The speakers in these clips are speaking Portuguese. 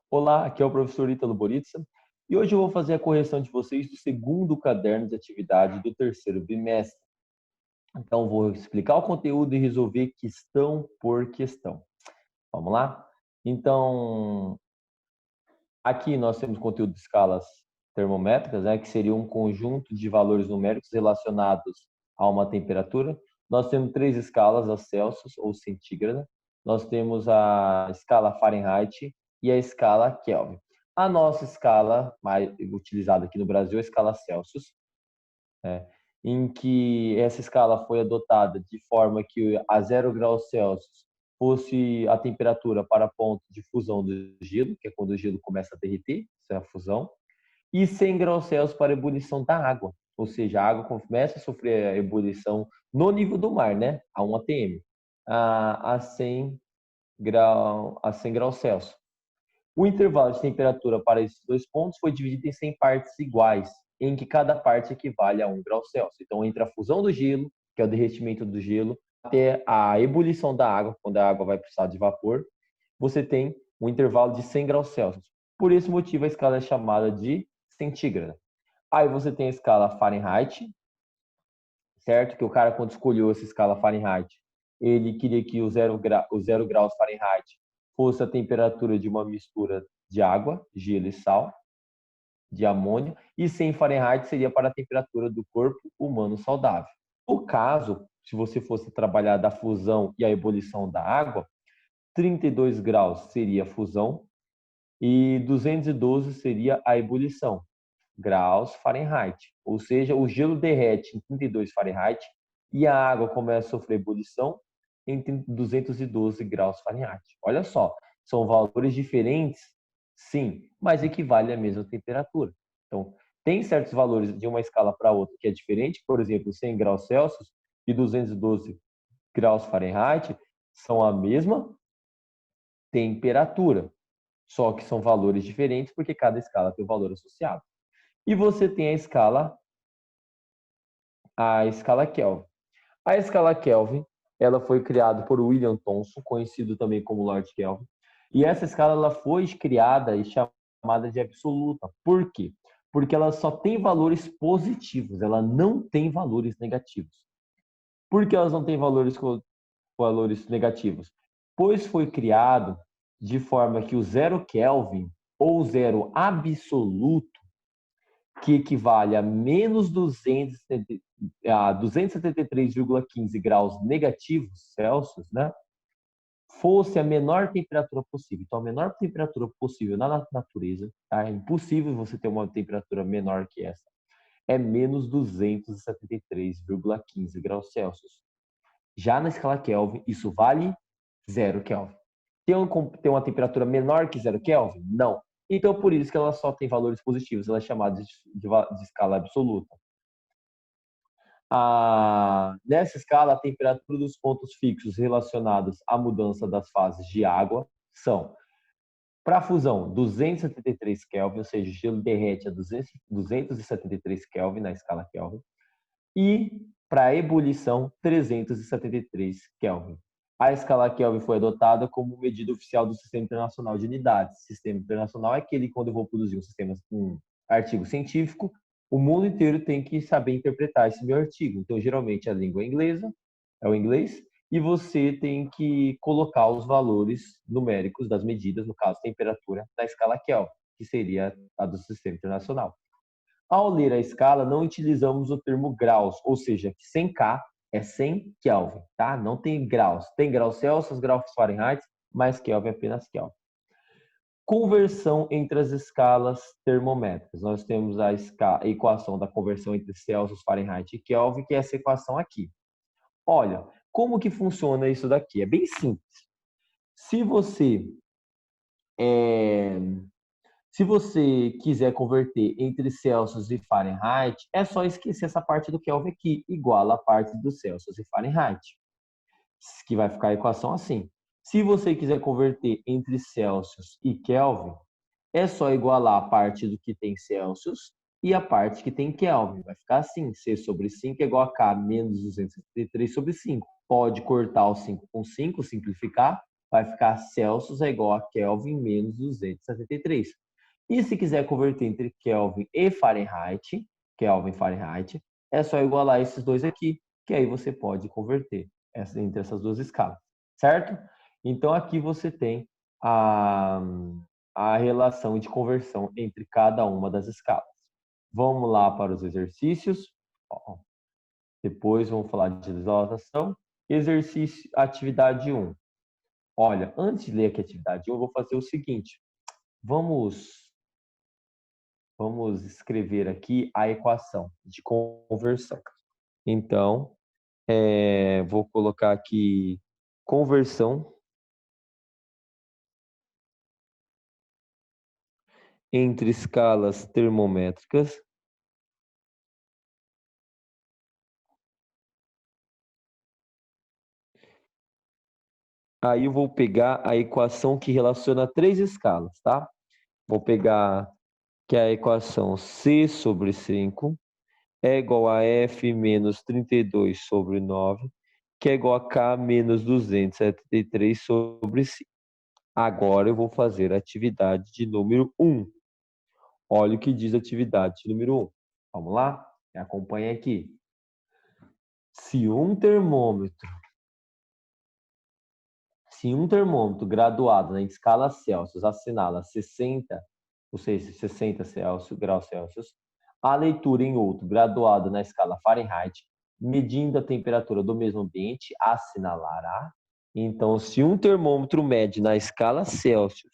Olá, aqui é o professor Ítalo Boritsa e hoje eu vou fazer a correção de vocês do segundo caderno de atividade do terceiro bimestre. Então, vou explicar o conteúdo e resolver questão por questão. Vamos lá? Então, aqui nós temos conteúdo de escalas termométricas, né, que seria um conjunto de valores numéricos relacionados a uma temperatura. Nós temos três escalas, a Celsius ou centígrada. Nós temos a escala Fahrenheit e a escala Kelvin. A nossa escala mais utilizada aqui no Brasil é a escala Celsius, né, em que essa escala foi adotada de forma que a 0 graus Celsius fosse a temperatura para ponto de fusão do gelo, que é quando o gelo começa a derreter, isso é a fusão, e 100 graus Celsius para a ebulição da água, ou seja, a água começa a sofrer a ebulição no nível do mar, né, a 1 atm, a 100 graus Celsius. O intervalo de temperatura para esses dois pontos foi dividido em 100 partes iguais, em que cada parte equivale a 1 grau Celsius. Então, entre a fusão do gelo, que é o derretimento do gelo, até a ebulição da água, quando a água vai para o estado de vapor, você tem um intervalo de 100 graus Celsius. Por esse motivo, a escala é chamada de centígrada. Aí você tem a escala Fahrenheit, certo? Que o cara, quando escolheu essa escala Fahrenheit, ele queria que o 0 graus Fahrenheit fosse a temperatura de uma mistura de água, gelo e sal, de amônio, e 100 Fahrenheit seria para a temperatura do corpo humano saudável. No caso, se você fosse trabalhar da fusão e a ebulição da água, 32 graus seria a fusão e 212 seria a ebulição, graus Fahrenheit. Ou seja, o gelo derrete em 32 Fahrenheit e a água começa a sofrer ebulição em 212 graus Fahrenheit. Olha só, são valores diferentes, sim, mas equivale à mesma temperatura. Então, tem certos valores de uma escala para outra que é diferente, por exemplo, 100 graus Celsius e 212 graus Fahrenheit são a mesma temperatura, só que são valores diferentes porque cada escala tem um valor associado. E você tem a escala Kelvin. A escala Kelvin, ela foi criada por William Thomson, conhecido também como Lord Kelvin. E essa escala ela foi criada e chamada de absoluta. Por quê? Porque ela só tem valores positivos, ela não tem valores negativos. Por que elas não têm valores negativos? Pois foi criado de forma que o 0 Kelvin ou zero absoluto, que equivale a menos 273,15 graus negativos Celsius, né? Fosse a menor temperatura possível. Então, a menor temperatura possível na natureza, tá? É impossível você ter uma temperatura menor que essa. É menos 273,15 graus Celsius. Já na escala Kelvin, isso vale 0 Kelvin. Tem uma temperatura menor que 0 Kelvin? Não. Então, por isso que ela só tem valores positivos. Ela é chamada de escala absoluta. Nessa escala, a temperatura dos pontos fixos relacionados à mudança das fases de água são, para a fusão, 273 Kelvin, ou seja, o gelo derrete a 273 Kelvin na escala Kelvin, e para a ebulição, 373 Kelvin. A escala Kelvin foi adotada como medida oficial do Sistema Internacional de Unidades. O Sistema Internacional é aquele quando eu vou produzir um artigo científico, o mundo inteiro tem que saber interpretar esse meu artigo. Então, geralmente, a língua inglesa é o inglês, e você tem que colocar os valores numéricos das medidas, no caso, temperatura, na escala Kelvin, que seria a do Sistema Internacional. Ao ler a escala, não utilizamos o termo graus, ou seja, 100K é 100 Kelvin, tá? Não tem graus. Tem graus Celsius, graus Fahrenheit, mas Kelvin é apenas Kelvin. Conversão entre as escalas termométricas. Nós temos a equação da conversão entre Celsius, Fahrenheit e Kelvin, que é essa equação aqui. Olha, como que funciona isso daqui? É bem simples. Se você quiser converter entre Celsius e Fahrenheit, é só esquecer essa parte do Kelvin aqui, igual a parte do Celsius e Fahrenheit, que vai ficar a equação assim. Se você quiser converter entre Celsius e Kelvin, é só igualar a parte do que tem Celsius e a parte que tem Kelvin. Vai ficar assim, C sobre 5 é igual a K menos 273 sobre 5. Pode cortar o 5 com 5, simplificar, vai ficar Celsius é igual a Kelvin menos 273. E se quiser converter entre Kelvin e Fahrenheit, Kelvin e Fahrenheit, é só igualar esses dois aqui, que aí você pode converter entre essas duas escalas, certo? Então aqui você tem a relação de conversão entre cada uma das escalas. Vamos lá para os exercícios. Depois vamos falar de dilatação. Exercício, atividade 1. Olha, antes de ler aqui a atividade 1, eu vou fazer o seguinte. Vamos escrever aqui a equação de conversão. Então, vou colocar aqui conversão entre escalas termométricas Aí eu vou pegar a equação que relaciona três escalas, tá? Vou pegar que a equação C sobre 5 é igual a F menos 32 sobre 9, que é igual a K menos 273 sobre 5. Agora eu vou fazer a atividade de número 1. Olha o que diz a atividade de número 1. Vamos lá? Me acompanha aqui. Se um termômetro graduado na escala Celsius assinala 60, ou seja, 60 graus Celsius, a leitura em outro graduado na escala Fahrenheit, medindo a temperatura do mesmo ambiente, assinalará. Então, se um termômetro mede na escala Celsius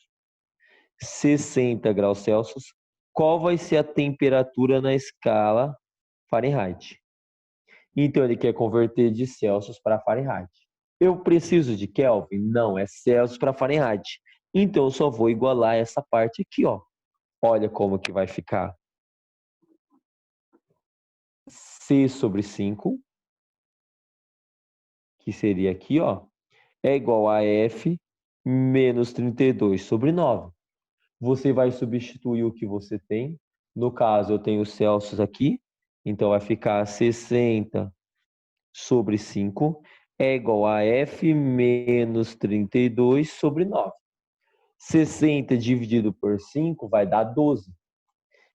60 graus Celsius, qual vai ser a temperatura na escala Fahrenheit? Então, ele quer converter de Celsius para Fahrenheit. Eu preciso de Kelvin? Não, é Celsius para Fahrenheit. Então, eu só vou igualar essa parte aqui, ó. Olha como que vai ficar. C sobre 5, que seria aqui, ó, é igual a F menos 32 sobre 9. Você vai substituir o que você tem. No caso, eu tenho Celsius aqui, então vai ficar 60 sobre 5 é igual a F menos 32 sobre 9. 60 dividido por 5 vai dar 12.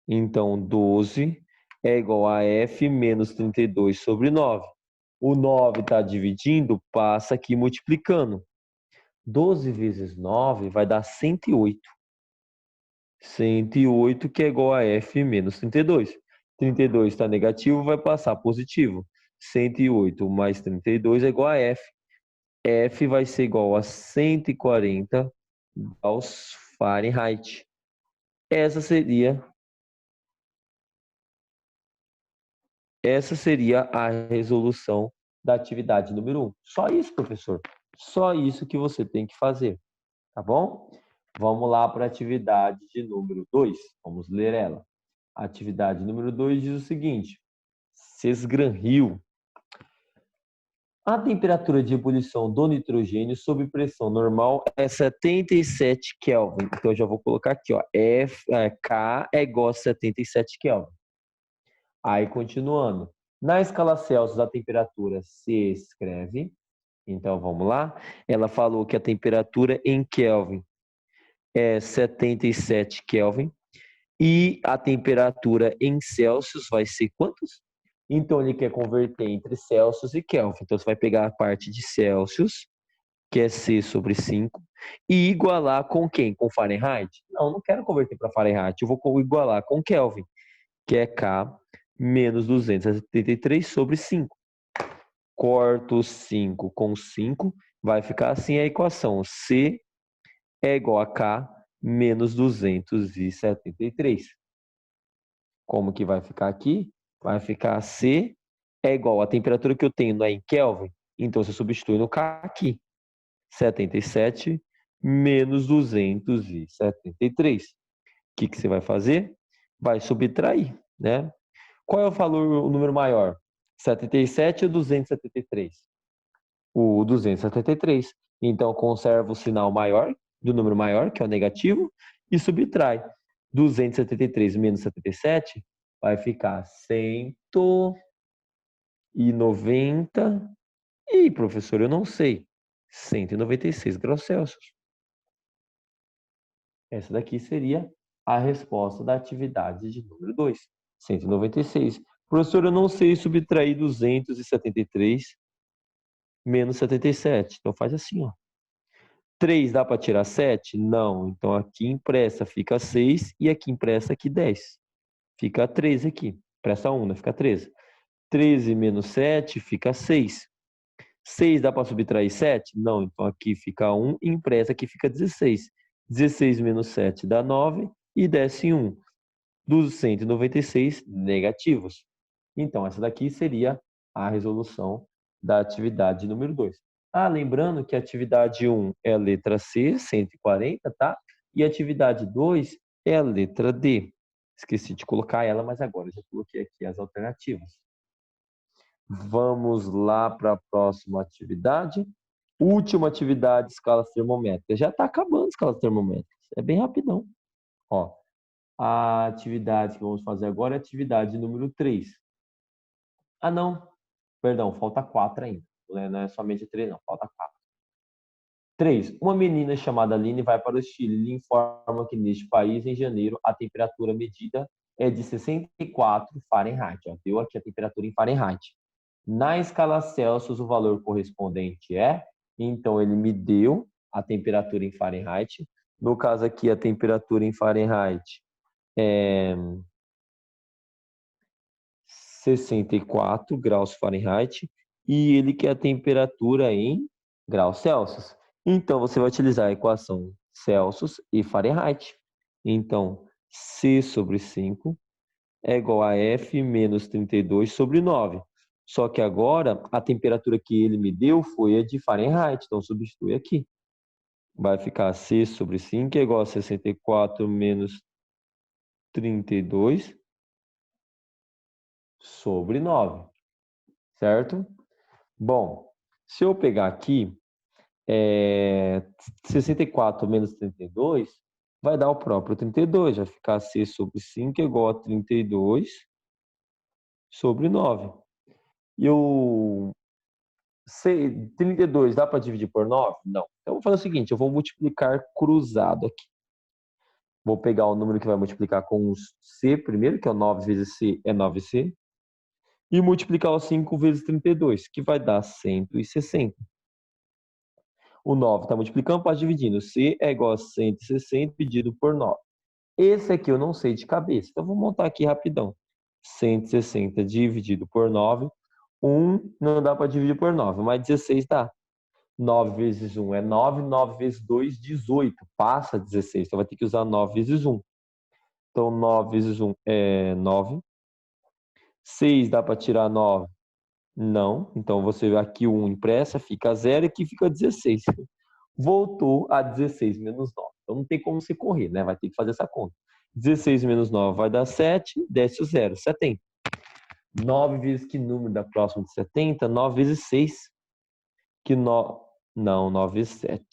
Então, 12 é igual a F menos 32 sobre 9. O 9 está dividindo, passa aqui multiplicando. 12 vezes 9 vai dar 108. 108 que é igual a F menos 32. 32 está negativo, vai passar positivo. 108 mais 32 é igual a F. F vai ser igual a 140 graus Fahrenheit. Essa seria a resolução da atividade número 1. Só isso, professor. Só isso que você tem que fazer, tá bom? Vamos lá para a atividade de número 2. Vamos ler ela. A atividade número 2 diz o seguinte: Sesgran-Hill. A temperatura de ebulição do nitrogênio sob pressão normal é 77 Kelvin. Então, eu já vou colocar aqui, ó, K é igual a 77 Kelvin. Aí, continuando. Na escala Celsius, a temperatura se escreve. Então, vamos lá. Ela falou que a temperatura em Kelvin é 77 Kelvin. E a temperatura em Celsius vai ser quantos? Então, ele quer converter entre Celsius e Kelvin. Então, você vai pegar a parte de Celsius, que é C sobre 5, e igualar com quem? Com Fahrenheit? Não, não quero converter para Fahrenheit. Eu vou igualar com Kelvin, que é K menos 273 sobre 5. Corto 5 com 5, vai ficar assim a equação. C é igual a K menos 273. Como que vai ficar aqui? Vai ficar C é igual a temperatura que eu tenho não é em Kelvin, então você substitui no K aqui. 77 menos 273. O que você vai fazer? Vai subtrair, né? Qual é o valor, o número maior? 77 ou 273? O 273. Então, conserva o sinal maior, do número maior, que é o negativo, e subtrai. 273 menos 77 vai ficar 190. E, professor, eu não sei. 196 graus Celsius. Essa daqui seria a resposta da atividade de número 2, 196. Professor, eu não sei subtrair 273 menos 77. Então faz assim, ó. 3 dá para tirar 7? Não. Então aqui empresta fica 6 e aqui empresta aqui 10. Fica 13 aqui. Empresta 1, né? Fica 13. 13 menos 7 fica 6. 6 dá para subtrair 7? Não. Então aqui fica 1 e empresta aqui fica 16. 16 menos 7 dá 9 e desce 1. Dos 196 negativos. Então essa daqui seria a resolução da atividade número 2. Lembrando que a atividade 1 é a letra C, 140, tá? E a atividade 2 é a letra D. Esqueci de colocar ela, mas agora eu já coloquei aqui as alternativas. Vamos lá para a próxima atividade. Última atividade, escalas termométricas. Já está acabando escalas termométricas. É bem rapidão. Ó, a atividade que vamos fazer agora é a atividade número 3. Não. Perdão, falta 4 ainda. Não é somente 3, não. Falta 4. 3. Uma menina chamada Aline vai para o Chile e lhe informa que neste país, em janeiro, a temperatura medida é de 64 Fahrenheit. Ó, deu aqui a temperatura em Fahrenheit. Na escala Celsius, o valor correspondente é... Então, ele me deu a temperatura em Fahrenheit. No caso aqui, a temperatura em Fahrenheit é 64 graus Fahrenheit e ele quer a temperatura em graus Celsius. Então, você vai utilizar a equação Celsius e Fahrenheit. Então, C sobre 5 é igual a F menos 32 sobre 9. Só que agora, a temperatura que ele me deu foi a de Fahrenheit. Então, substitui aqui. Vai ficar C sobre 5 é igual a 64 menos 32 sobre 9. Certo? Bom, se eu pegar aqui, 64 menos 32 vai dar o próprio 32. Vai ficar C sobre 5 igual a 32 sobre 9. E o 32 dá para dividir por 9? Não. Então, eu vou fazer o seguinte, eu vou multiplicar cruzado aqui. Vou pegar o número que vai multiplicar com o C primeiro, que é o 9 vezes C é 9C. E multiplicar o 5 vezes 32, que vai dar 160. O 9 está multiplicando, pode dividindo. C é igual a 160 dividido por 9. Esse aqui eu não sei de cabeça, então vou montar aqui rapidão. 160 dividido por 9. 1 não dá para dividir por 9, mas 16 dá. 9 vezes 1 é 9, 9 vezes 2, 18. Passa 16, então vai ter que usar 9 vezes 1. Então 9 vezes 1 é 9. 6 dá para tirar 9? Não. Então você aqui o 1 impressa, fica 0 e aqui fica 16. Voltou a 16 menos 9. Então não tem como você correr, né? Vai ter que fazer essa conta. 16 menos 9 vai dar 7, desce o 0, 70. 9 vezes que número dá próximo de 70? 9 vezes 6. Que no... Não, 9 vezes 7.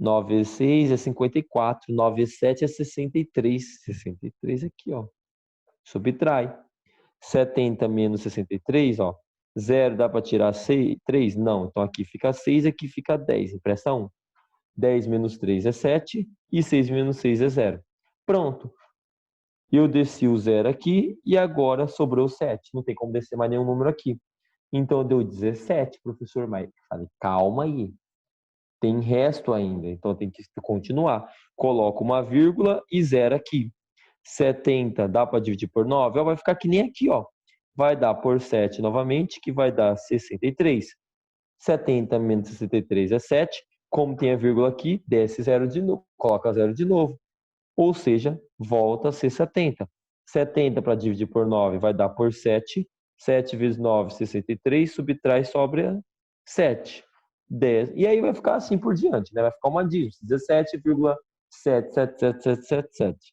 9 vezes 6 é 54. 9 vezes 7 é 63. 63 aqui, ó. Subtrai. 70 menos 63, ó. 0 dá para tirar 6, 3? Não. Então aqui fica 6, aqui fica 10. Empresta 1. 10 menos 3 é 7 e 6 menos 6 é 0. Pronto. Eu desci o 0 aqui e agora sobrou 7. Não tem como descer mais nenhum número aqui. Então deu 17, professor. Mas falei, calma aí. Tem resto ainda. Então tem que continuar. Coloco uma vírgula e 0 aqui. 70 dá para dividir por 9? Vai ficar que nem aqui, ó. Vai dar por 7 novamente, que vai dar 63. 70 menos 63 é 7. Como tem a vírgula aqui, desce 0 de novo, coloca 0 de novo. Ou seja, volta a ser 70. 70 para dividir por 9 vai dar por 7. 7 vezes 9, 63. Subtrai, sobra 7. 10. E aí vai ficar assim por diante, né? Vai ficar uma dígito, 17,77777.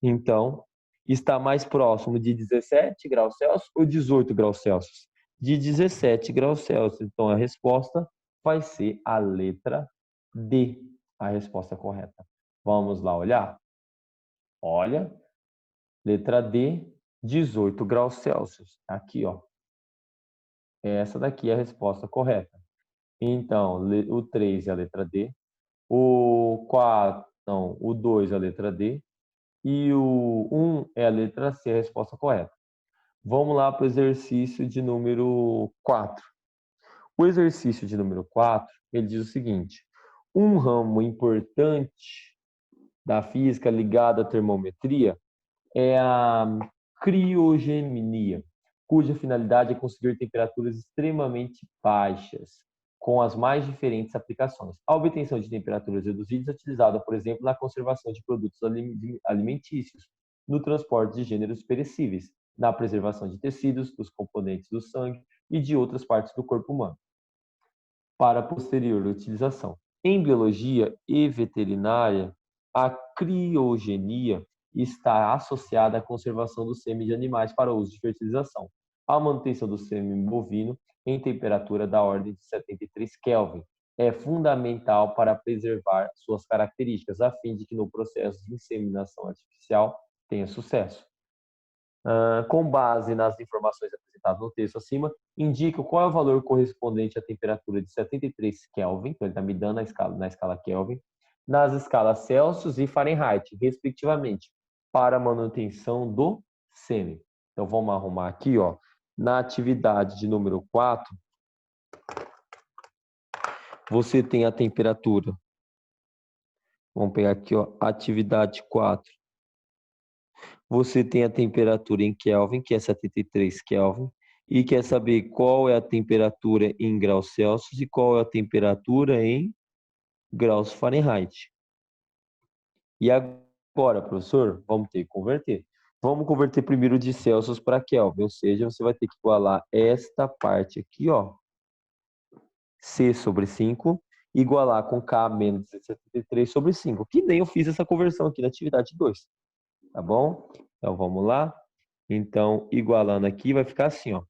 Então, está mais próximo de 17 graus Celsius ou 18 graus Celsius? De 17 graus Celsius. Então, a resposta vai ser a letra D, a resposta correta. Vamos lá olhar? Olha, letra D, 18 graus Celsius. Aqui, ó. Essa daqui é a resposta correta. Então, o 3 é a letra D. O 4, não, o 2 é a letra D. E o 1 é a letra C, a resposta correta. Vamos lá para o exercício de número 4. O exercício de número 4, ele diz o seguinte: um ramo importante da física ligado à termometria é a criogenia, cuja finalidade é conseguir temperaturas extremamente baixas, com as mais diferentes aplicações. A obtenção de temperaturas reduzidas é utilizada, por exemplo, na conservação de produtos alimentícios, no transporte de gêneros perecíveis, na preservação de tecidos, dos componentes do sangue e de outras partes do corpo humano, para posterior utilização. Em biologia e veterinária, a criogenia está associada à conservação do sêmen de animais para uso de fertilização, a manutenção do sêmen bovino em temperatura da ordem de 73 Kelvin é fundamental para preservar suas características, a fim de que no processo de inseminação artificial tenha sucesso. Com base nas informações apresentadas no texto acima, indica qual é o valor correspondente à temperatura de 73 Kelvin, então ele está me dando na escala Kelvin, nas escalas Celsius e Fahrenheit, respectivamente, para a manutenção do sêmen. Então, vamos arrumar aqui, ó, na atividade de número 4, você tem a temperatura. Vamos pegar aqui, ó, atividade 4. Você tem a temperatura em Kelvin, que é 73 Kelvin, e quer saber qual é a temperatura em graus Celsius e qual é a temperatura em graus Fahrenheit. E agora, professor, vamos ter que converter. Vamos converter primeiro de Celsius para Kelvin, ou seja, você vai ter que igualar esta parte aqui, ó, C sobre 5, igualar com K menos 273 sobre 5, que nem eu fiz essa conversão aqui na atividade 2, tá bom? Então, vamos lá. Então, igualando aqui, vai ficar assim, ó.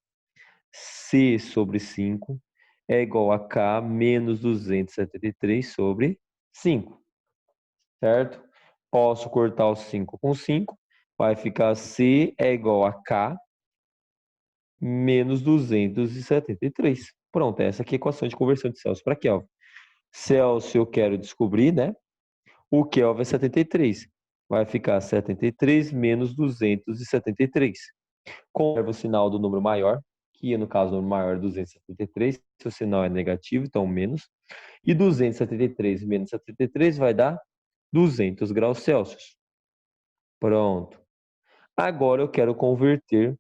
C sobre 5 é igual a K menos 273 sobre 5, certo? Posso cortar o 5 com 5, vai ficar C é igual a K menos 273. Pronto, essa aqui é a equação de conversão de Celsius para Kelvin. Celsius eu quero descobrir, né? O Kelvin é 73. Vai ficar 73 menos 273. Conserva o sinal do número maior, que no caso o número maior é 273, seu sinal é negativo, então menos. E 273 menos 73 vai dar 200 graus Celsius. Pronto. Agora eu quero converter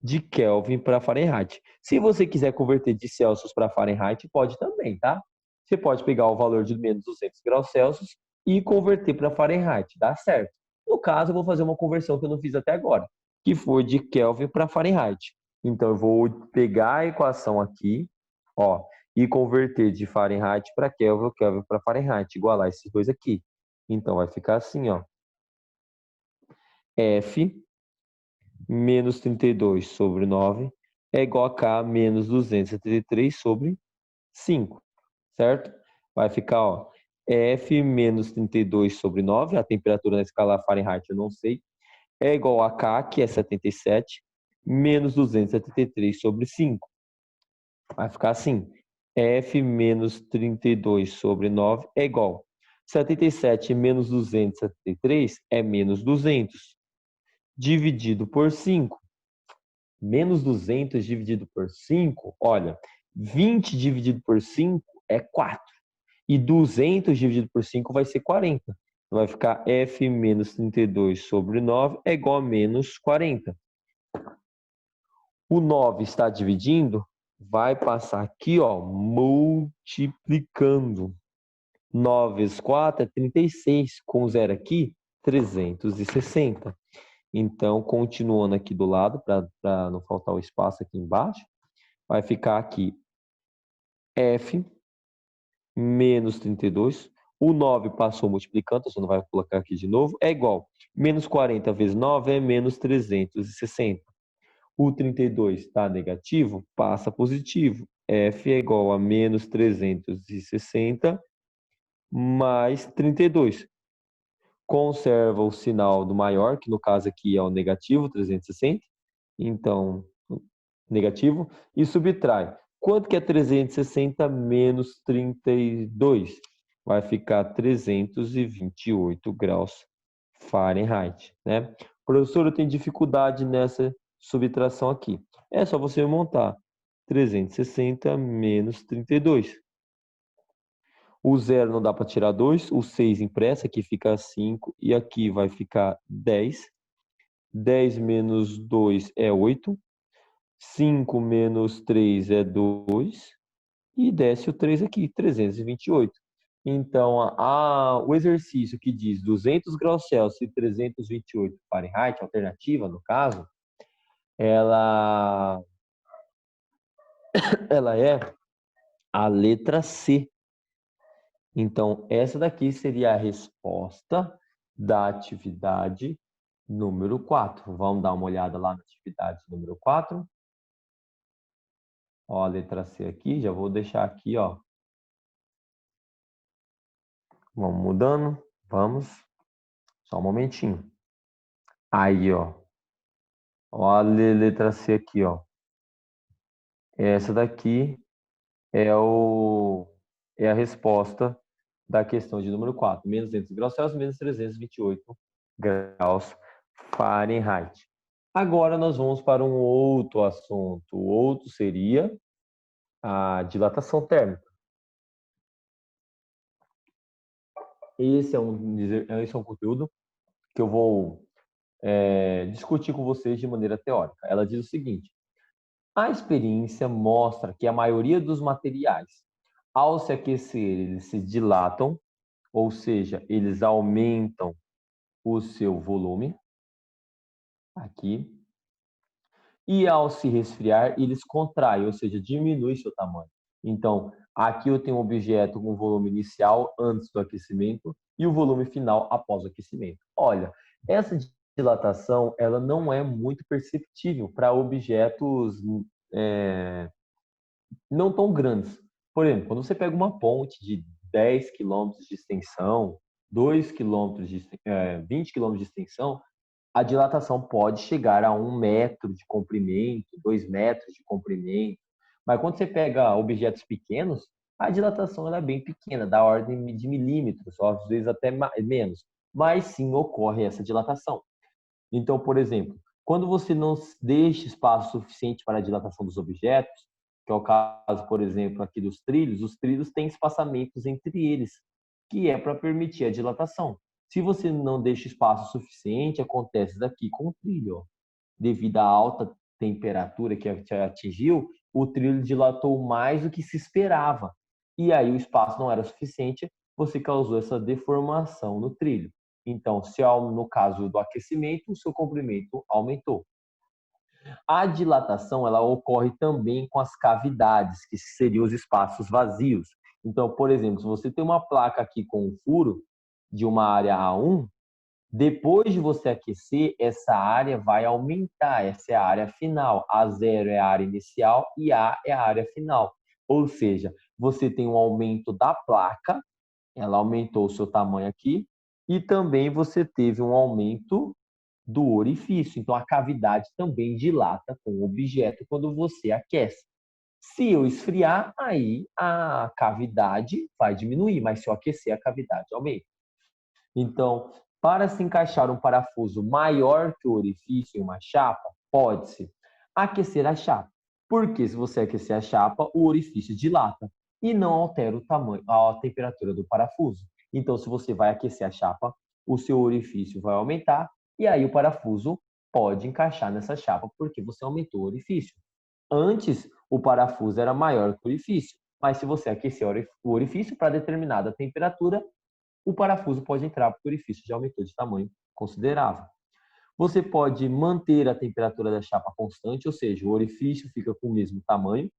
de Kelvin para Fahrenheit. Se você quiser converter de Celsius para Fahrenheit, pode também, tá? Você pode pegar o valor de menos 200 graus Celsius e converter para Fahrenheit, dá certo. No caso, eu vou fazer uma conversão que eu não fiz até agora, que foi de Kelvin para Fahrenheit. Então, eu vou pegar a equação aqui, ó, e converter de Fahrenheit para Kelvin, Kelvin para Fahrenheit, igualar esses dois aqui. Então, vai ficar assim, ó. F menos 32 sobre 9 é igual a K menos 273 sobre 5, certo? Vai ficar, ó, F menos 32 sobre 9, a temperatura na escala Fahrenheit eu não sei, é igual a K, que é 77, menos 273 sobre 5. Vai ficar assim, F menos 32 sobre 9 é igual. 77 menos 273 é menos 200, dividido por 5. Menos 200 dividido por 5, olha, 20 dividido por 5 é 4. E 200 dividido por 5 vai ser 40. Vai ficar F menos 32 sobre 9 é igual a menos 40. O 9 está dividindo, vai passar aqui, ó, multiplicando. 9 vezes 4 é 36, com 0 aqui, 360. Então, continuando aqui do lado, para não faltar o espaço aqui embaixo, vai ficar aqui F menos 32. O 9 passou multiplicando, você não vai colocar aqui de novo, é igual. Menos 40 vezes 9 é menos 360. O 32 está negativo, passa positivo. F é igual a menos 360 mais 32. Conserva o sinal do maior, que no caso aqui é o negativo, 360. Então, negativo, e subtrai Quanto que é 360 menos 32? Vai ficar 328 graus Fahrenheit, né? Professor, eu tenho dificuldade nessa subtração aqui. É só você montar 360 menos 32. O zero não dá para tirar 2, o 6 impressa, aqui fica 5 e aqui vai ficar 10. 10 menos 2 é 8. 5 menos 3 é 2. E desce o 3 aqui, 328. Então, o exercício que diz 200 graus Celsius e 328 Fahrenheit, alternativa no caso, ela, ela é a letra C. Então, essa daqui seria a resposta da atividade número 4. Vamos dar uma olhada lá na atividade número 4. Ó, a letra C aqui, já vou deixar aqui, ó. Vamos mudando, vamos. Só um momentinho. Aí, ó. Ó a letra C aqui, ó. Essa daqui é a resposta da questão de número 4. Menos 200 graus Celsius, menos 328 graus Fahrenheit. Agora nós vamos para um outro assunto. O outro seria a dilatação térmica. Esse é um conteúdo que eu vou discutir com vocês de maneira teórica. Ela diz o seguinte: a experiência mostra que a maioria dos materiais, ao se aquecer, eles se dilatam, ou seja, eles aumentam o seu volume, aqui, e ao se resfriar, eles contraem, ou seja, diminui seu tamanho. Então, aqui eu tenho um objeto com volume inicial antes do aquecimento e o volume final após o aquecimento. Olha, essa dilatação ela não é muito perceptível para objetos não tão grandes. Por exemplo, quando você pega uma ponte de 10 quilômetros de extensão, 2 quilômetros 20 quilômetros de extensão, a dilatação pode chegar a 1 metro de comprimento, 2 metros de comprimento. Mas quando você pega objetos pequenos, a dilatação ela é bem pequena, da ordem de milímetros, ou às vezes até menos. Mas sim ocorre essa dilatação. Então, por exemplo, quando você não deixa espaço suficiente para a dilatação dos objetos, que é o caso, por exemplo, aqui dos trilhos, os trilhos têm espaçamentos entre eles, que é para permitir a dilatação. Se você não deixa espaço suficiente, acontece daqui com o trilho. Ó. Devido à alta temperatura que atingiu, o trilho dilatou mais do que se esperava. E aí o espaço não era suficiente, você causou essa deformação no trilho. Então, se no caso do aquecimento, o seu comprimento aumentou. A dilatação ela ocorre também com as cavidades, que seriam os espaços vazios. Então, por exemplo, se você tem uma placa aqui com um furo de uma área A1, depois de você aquecer, essa área vai aumentar. Essa é a área final. A0 é a área inicial e A é a área final. Ou seja, você tem um aumento da placa, ela aumentou o seu tamanho aqui, e também você teve um aumento do orifício. Então, a cavidade também dilata com o objeto quando você aquece. Se eu esfriar, aí a cavidade vai diminuir, mas se eu aquecer, a cavidade aumenta. Então, para se encaixar um parafuso maior que o orifício em uma chapa, pode-se aquecer a chapa. Porque se você aquecer a chapa, o orifício dilata e não altera o tamanho, a temperatura do parafuso. Então, se você vai aquecer a chapa, o seu orifício vai aumentar e aí o parafuso pode encaixar nessa chapa porque você aumentou o orifício. Antes, o parafuso era maior que o orifício, mas se você aquecer o orifício para determinada temperatura, o parafuso pode entrar porque o orifício já aumentou de tamanho considerável. Você pode manter a temperatura da chapa constante, ou seja, o orifício fica com o mesmo tamanho,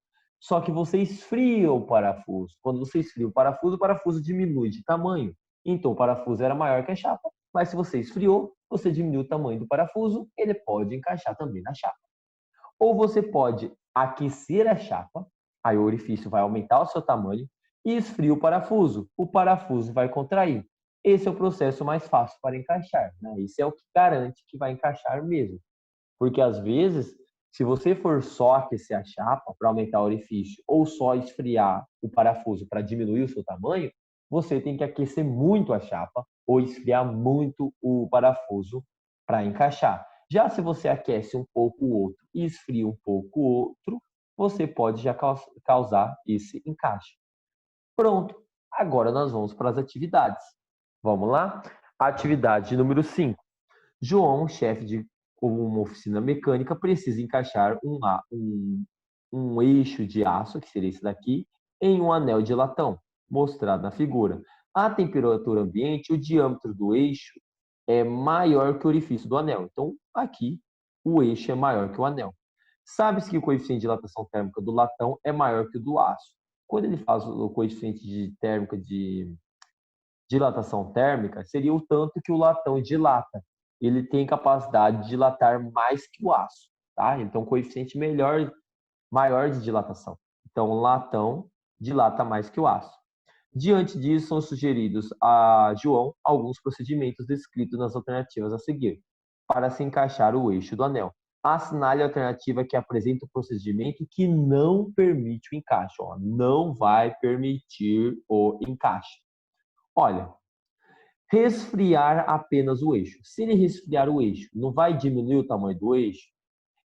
só que você esfria o parafuso. Quando você esfria o parafuso diminui de tamanho. Então, o parafuso era maior que a chapa, mas se você esfriou, você diminuiu o tamanho do parafuso, ele pode encaixar também na chapa. Ou você pode aquecer a chapa, aí o orifício vai aumentar o seu tamanho, e esfria o parafuso vai contrair. Esse é o processo mais fácil para encaixar, né? Esse é o que garante que vai encaixar mesmo. Porque às vezes Se você for só aquecer a chapa para aumentar o orifício ou só esfriar o parafuso para diminuir o seu tamanho, você tem que aquecer muito a chapa ou esfriar muito o parafuso para encaixar. Já se você aquece um pouco o outro e esfria um pouco o outro, você pode já causar esse encaixe. Pronto, agora nós vamos para as atividades. Vamos lá? Atividade número 5. João, chefe de uma oficina mecânica, precisa encaixar um eixo de aço, que seria esse daqui, em um anel de latão, mostrado na figura. A temperatura ambiente, o diâmetro do eixo é maior que o orifício do anel. Então, aqui, o eixo é maior que o anel. Sabe-se que o coeficiente de dilatação térmica do latão é maior que o do aço. Quando ele faz o coeficiente de térmica de dilatação térmica, seria o tanto que o latão dilata. Ele tem capacidade de dilatar mais que o aço, tá? Então, coeficiente maior de dilatação. Então, o latão dilata mais que o aço. Diante disso, são sugeridos a João alguns procedimentos descritos nas alternativas a seguir, para se encaixar o eixo do anel. Assinale a alternativa que apresenta o procedimento que não permite o encaixe. Ó, não vai permitir o encaixe. Olha, resfriar apenas o eixo. Se ele resfriar o eixo, não vai diminuir o tamanho do eixo?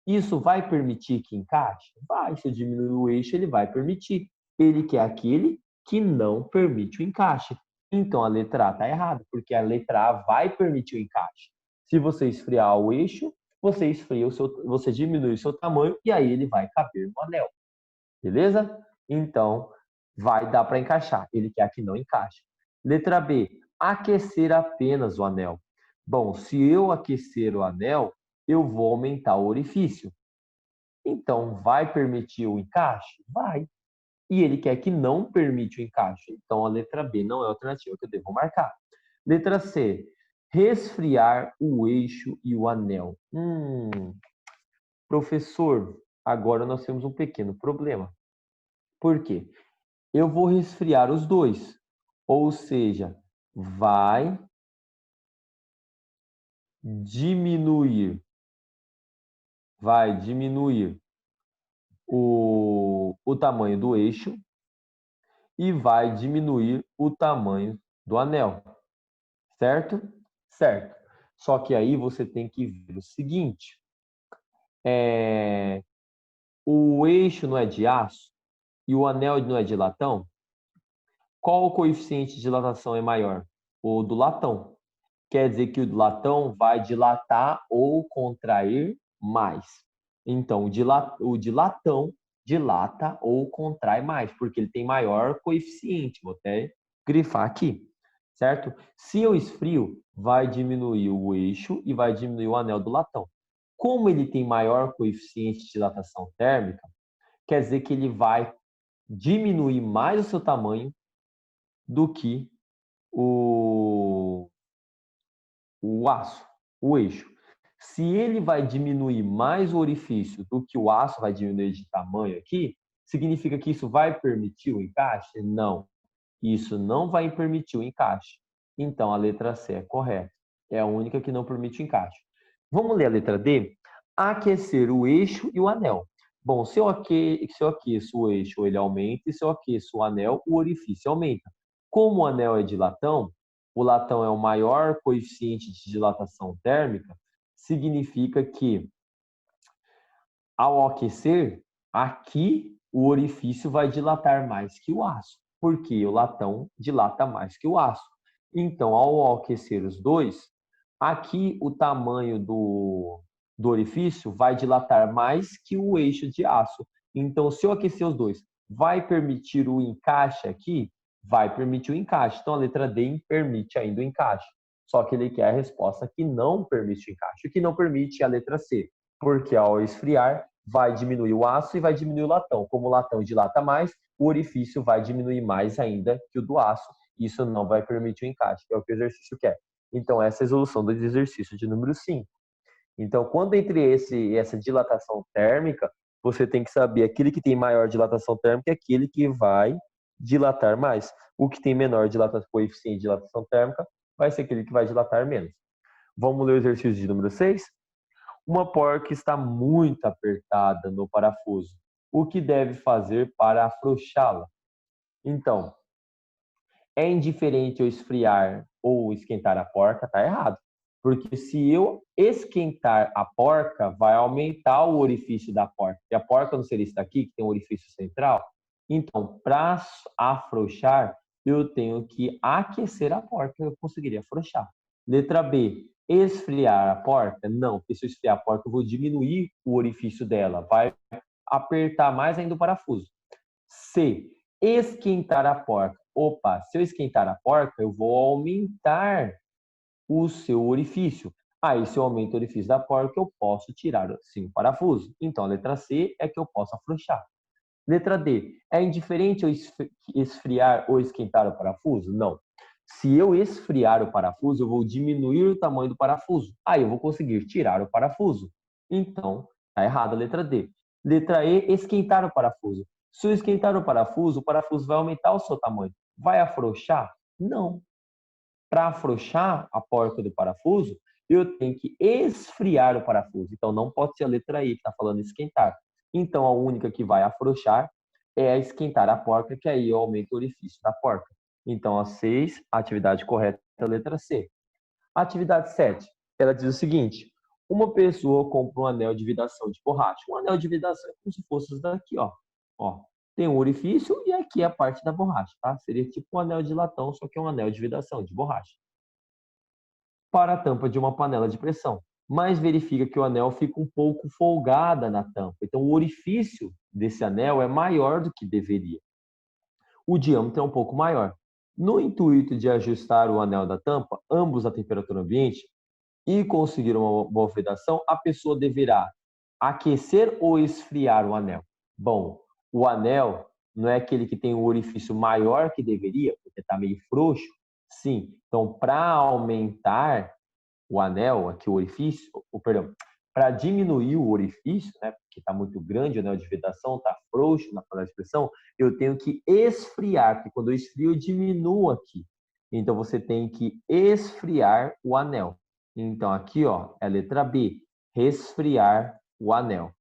Isso vai permitir que encaixe? Vai. Se eu diminuir o eixo, ele vai permitir. Ele quer aquele que não permite o encaixe. Então, a letra A está errada, porque a letra A vai permitir o encaixe. Se você esfriar o eixo, você diminui o seu tamanho e aí ele vai caber no anel. Beleza? Então, vai dar para encaixar. Ele quer que não encaixe. Letra B, aquecer apenas o anel. Bom, se eu aquecer o anel, eu vou aumentar o orifício. Então, vai permitir o encaixe? Vai. E ele quer que não permite o encaixe. Então, a letra B não é a alternativa que eu devo marcar. Letra C, resfriar o eixo e o anel. Professor, agora nós temos um pequeno problema. Por quê? Eu vou resfriar os dois. Ou seja, vai diminuir o tamanho do eixo e vai diminuir o tamanho do anel, certo? Certo. Só que aí você tem que ver o seguinte, o eixo não é de aço e o anel não é de latão, qual o coeficiente de dilatação é maior? O do latão. Quer dizer que o latão vai dilatar ou contrair mais. Então, o dilatão dilata ou contrai mais, porque ele tem maior coeficiente. Vou até grifar aqui, certo? Se eu esfrio, vai diminuir o eixo e vai diminuir o anel do latão. Como ele tem maior coeficiente de dilatação térmica, quer dizer que ele vai diminuir mais o seu tamanho do que o aço, o eixo. Se ele vai diminuir mais o orifício do que o aço vai diminuir de tamanho aqui, significa que isso vai permitir o encaixe? Não. Isso não vai permitir o encaixe. Então, a letra C é correta. É a única que não permite o encaixe. Vamos ler a letra D? Aquecer o eixo e o anel. Bom, se eu aqueço o eixo, ele aumenta, e se eu aqueço o anel, o orifício aumenta. Como o anel é de latão, o latão é o maior coeficiente de dilatação térmica, significa que, ao aquecer, aqui o orifício vai dilatar mais que o aço, porque o latão dilata mais que o aço. Então, ao aquecer os dois, aqui o tamanho do orifício vai dilatar mais que o eixo de aço. Então, se eu aquecer os dois, vai permitir o encaixe aqui? Vai permitir o encaixe. Então, a letra D permite ainda o encaixe. Só que ele quer a resposta que não permite o encaixe. O que não permite é a letra C, porque ao esfriar, vai diminuir o aço e vai diminuir o latão. Como o latão dilata mais, o orifício vai diminuir mais ainda que o do aço. Isso não vai permitir o encaixe, que é o que o exercício quer. Então, essa é a resolução do exercício de número 5. Então, quando entre essa dilatação térmica, você tem que saber aquele que tem maior dilatação térmica é aquele que vai dilatar mais. O que tem menor coeficiente de dilatação térmica vai ser aquele que vai dilatar menos. Vamos ler o exercício de número 6? Uma porca está muito apertada no parafuso. O que deve fazer para afrouxá-la? Então, é indiferente eu esfriar ou esquentar a porca, tá errado. Porque se eu esquentar a porca, vai aumentar o orifício da porca. E a porca não seria isso daqui, que tem um orifício central? Então, para afrouxar, eu tenho que aquecer a porca, eu conseguiria afrouxar. Letra B, esfriar a porca? Não, porque se eu esfriar a porca, eu vou diminuir o orifício dela, vai apertar mais ainda o parafuso. C, esquentar a porca. Opa, se eu esquentar a porca, eu vou aumentar o seu orifício. Aí, se eu aumento o orifício da porca, eu posso tirar sim o parafuso. Então, a letra C é que eu posso afrouxar. Letra D, é indiferente eu esfriar ou esquentar o parafuso? Não. Se eu esfriar o parafuso, eu vou diminuir o tamanho do parafuso. Aí eu vou conseguir tirar o parafuso. Então, está errada a letra D. Letra E, esquentar o parafuso. Se eu esquentar o parafuso vai aumentar o seu tamanho. Vai afrouxar? Não. Para afrouxar a porca do parafuso, eu tenho que esfriar o parafuso. Então, não pode ser a letra I que está falando esquentar. Então, a única que vai afrouxar é a esquentar a porca, que aí aumenta o orifício da porca. Então, a 6, a atividade correta é a letra C. A atividade 7, ela diz o seguinte: uma pessoa compra um anel de vidação de borracha. Um anel de vidação é como se fosse isso daqui, ó. Ó, tem um orifício e aqui é a parte da borracha, tá? Seria tipo um anel de latão, só que é um anel de vidação, de borracha. Para a tampa de uma panela de pressão, mas verifica que o anel fica um pouco folgada na tampa. Então, o orifício desse anel é maior do que deveria. O diâmetro é um pouco maior. No intuito de ajustar o anel da tampa, ambos à temperatura ambiente, e conseguir uma boa vedação, a pessoa deverá aquecer ou esfriar o anel. Bom, o anel não é aquele que tem um orifício maior que deveria, porque está meio frouxo. Sim, então para aumentar o anel, aqui o orifício, perdão, para diminuir o orifício, né, porque está muito grande o anel de vedação, está frouxo na panela de pressão, eu tenho que esfriar, porque quando eu esfrio, eu diminuo aqui. Então, você tem que esfriar o anel. Então, aqui, ó, é a letra B, resfriar o anel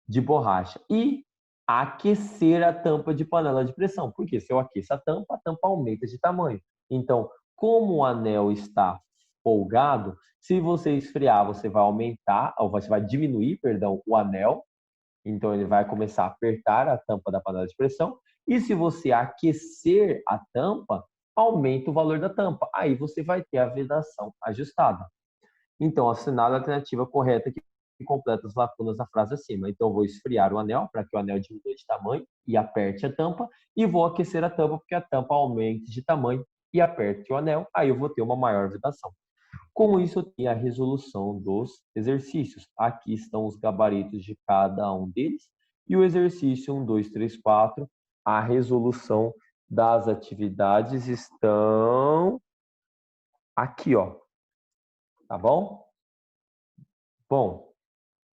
de borracha. E aquecer a tampa de panela de pressão, porque se eu aqueço a tampa aumenta de tamanho. Então, como o anel está folgado, se você esfriar, você vai aumentar, ou você vai diminuir, perdão, o anel. Então, ele vai começar a apertar a tampa da panela de pressão. E se você aquecer a tampa, aumenta o valor da tampa. Aí você vai ter a vedação ajustada. Então, assinale a alternativa correta que completa as lacunas da frase acima. Então, eu vou esfriar o anel para que o anel diminua de tamanho e aperte a tampa. E vou aquecer a tampa porque a tampa aumente de tamanho e aperte o anel. Aí eu vou ter uma maior vedação. Com isso, eu tenho a resolução dos exercícios. Aqui estão os gabaritos de cada um deles. E o exercício 1, 2, 3, 4, a resolução das atividades estão aqui, ó. Tá bom? Bom,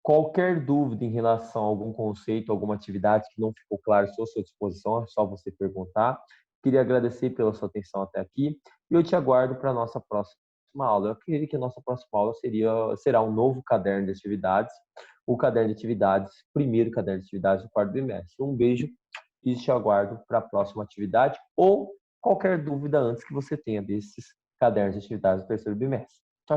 qualquer dúvida em relação a algum conceito, alguma atividade que não ficou claro, estou à sua disposição, é só você perguntar. Queria agradecer pela sua atenção até aqui e eu te aguardo para a nossa próxima aula. Eu acredito que a nossa próxima aula será um novo caderno de atividades, o caderno de atividades, primeiro caderno de atividades do quarto bimestre. Um beijo e te aguardo para a próxima atividade ou qualquer dúvida antes que você tenha desses cadernos de atividades do terceiro bimestre.